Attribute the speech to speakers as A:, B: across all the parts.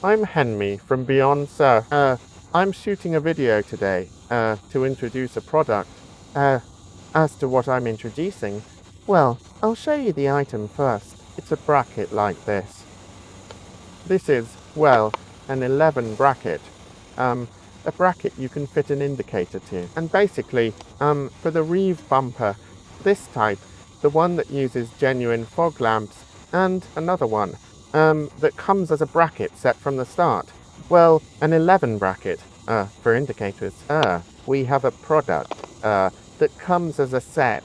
A: I'm Henry from Beyond Surf. I'm shooting a video today to introduce a product. As to what I'm introducing, well, I'll show you the item first. It's a bracket like this. This is, well, an 11 bracket. A bracket you can fit an indicator to. And basically, for the reeve bumper, this type, the one that uses genuine fog lamps, and another one, that comes as a bracket set from the start. Well, an 11 bracket, for indicators. We have a product, that comes as a set.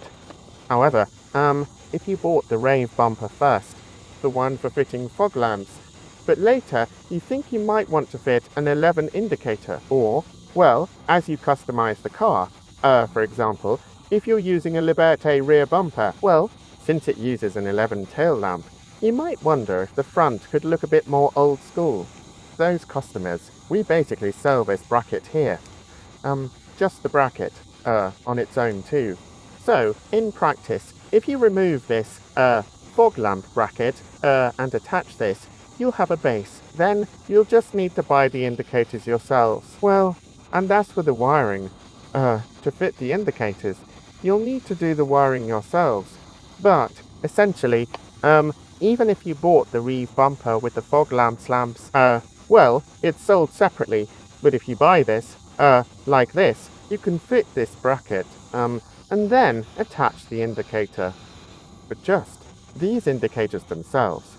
A: However, if you bought the rave bumper first, the one for fitting fog lamps, but later you think you might want to fit an 11 indicator, or, well, as you customize the car, for example, if you're using a Liberté rear bumper, well, since it uses an 11 tail lamp, you might wonder if the front could look a bit more old school. Those customers, we basically sell this bracket here. Just the bracket, on its own too. So, in practice, if you remove this, fog lamp bracket, and attach this, you'll have a base. Then, you'll just need to buy the indicators yourselves. Well, and as for the wiring, to fit the indicators, you'll need to do the wiring yourselves. But, essentially, even if you bought the reeve bumper with the fog lamps, well, it's sold separately. But if you buy this, like this, you can fit this bracket, and then attach the indicator. But just these indicators themselves,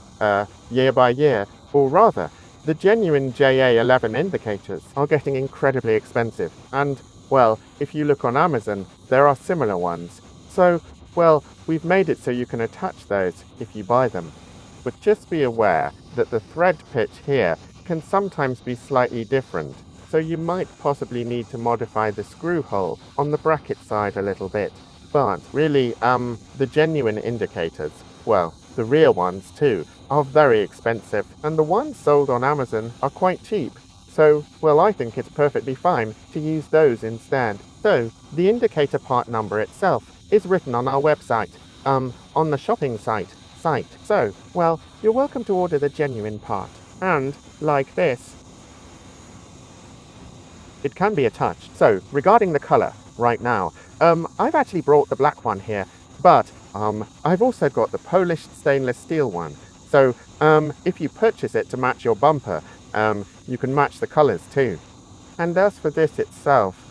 A: year by year, or rather, the genuine JA11 indicators are getting incredibly expensive. And, well, if you look on Amazon, there are similar ones. So, well, we've made it so you can attach those if you buy them. But just be aware that the thread pitch here can sometimes be slightly different. So you might possibly need to modify the screw hole on the bracket side a little bit. But really, the genuine indicators, well, the rear ones too, are very expensive, and the ones sold on Amazon are quite cheap. So, well, I think it's perfectly fine to use those instead. So, the indicator part number itself is written on our website, on the shopping site. So, well, you're welcome to order the genuine part. And, like this, it can be attached. So, regarding the color, right now, I've actually brought the black one here, but, I've also got the polished stainless steel one. So, if you purchase it to match your bumper, you can match the colors too. And as for this itself,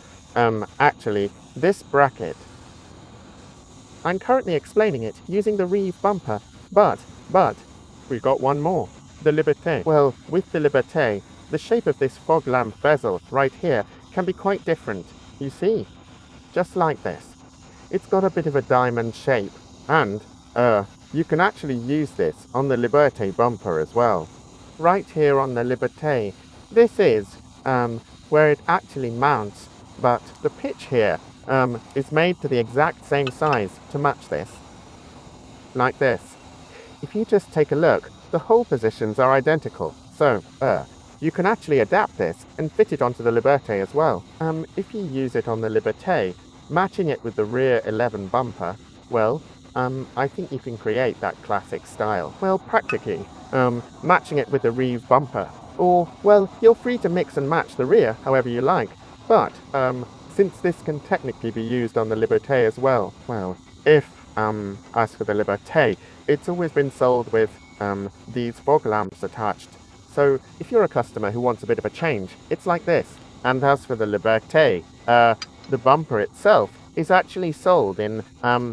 A: actually, this bracket, I'm currently explaining it using the reeve bumper, but, we've got one more, the Liberté. Well, with the Liberté, the shape of this fog lamp bezel right here can be quite different, you see, just like this. It's got a bit of a diamond shape, and, you can actually use this on the Liberté bumper as well. Right here on the Liberté, this is, where it actually mounts, but the pitch here, is made to the exact same size to match this. Like this. If you just take a look, the hole positions are identical, so, you can actually adapt this and fit it onto the Liberté as well. If you use it on the Liberté, matching it with the rear 11 bumper, well, I think you can create that classic style. Well, practically, matching it with the reeve bumper. Or, well, you're free to mix and match the rear however you like. But, since this can technically be used on the Liberté as well, well, if, as for the Liberté, it's always been sold with, these fog lamps attached. So, if you're a customer who wants a bit of a change, it's like this. And as for the Liberté, the bumper itself is actually sold in,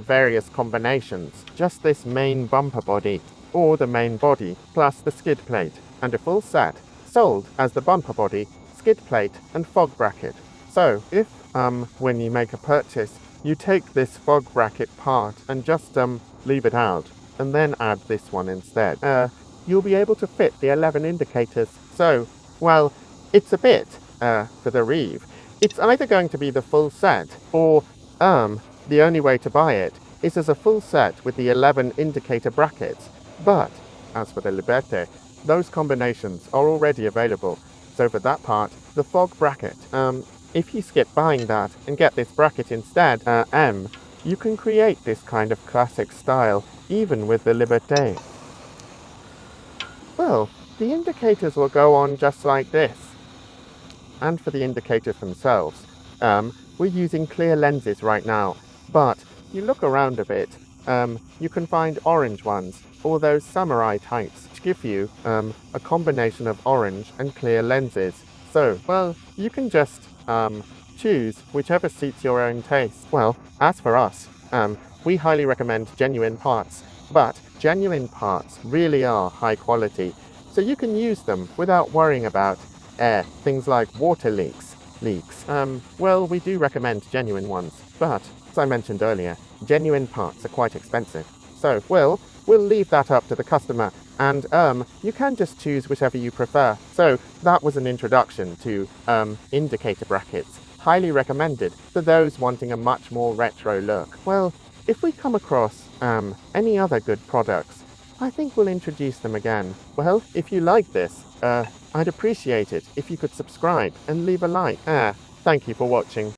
A: various combinations. Just this main bumper body, or the main body, plus the skid plate, and a full set, sold as the bumper body, skid plate, and fog bracket. So, if, when you make a purchase, you take this fog bracket part and just, leave it out, and then add this one instead, you'll be able to fit the 11 indicators. So, well, it's a bit, for the reeve. It's either going to be the full set, or, the only way to buy it is as a full set with the 11 indicator brackets. But, as for the Liberté, those combinations are already available. So for that part, the fog bracket, if you skip buying that and get this bracket instead, you can create this kind of classic style, even with the Liberté. Well, the indicators will go on just like this. And for the indicators themselves, we're using clear lenses right now, but you look around a bit, you can find orange ones, or those samurai types, which give you a combination of orange and clear lenses. So, well, you can just choose whichever suits your own taste. Well, as for us, we highly recommend genuine parts, but genuine parts really are high quality, so you can use them without worrying about things like water leaks. Well, we do recommend genuine ones, but as I mentioned earlier, genuine parts are quite expensive. So, we'll leave that up to the customer, and you can just choose whichever you prefer. So that was an introduction to indicator brackets, highly recommended for those wanting a much more retro look. Well, if we come across any other good products, I think we'll introduce them again. Well, if you like this, I'd appreciate it if you could subscribe and leave a like. Thank you for watching.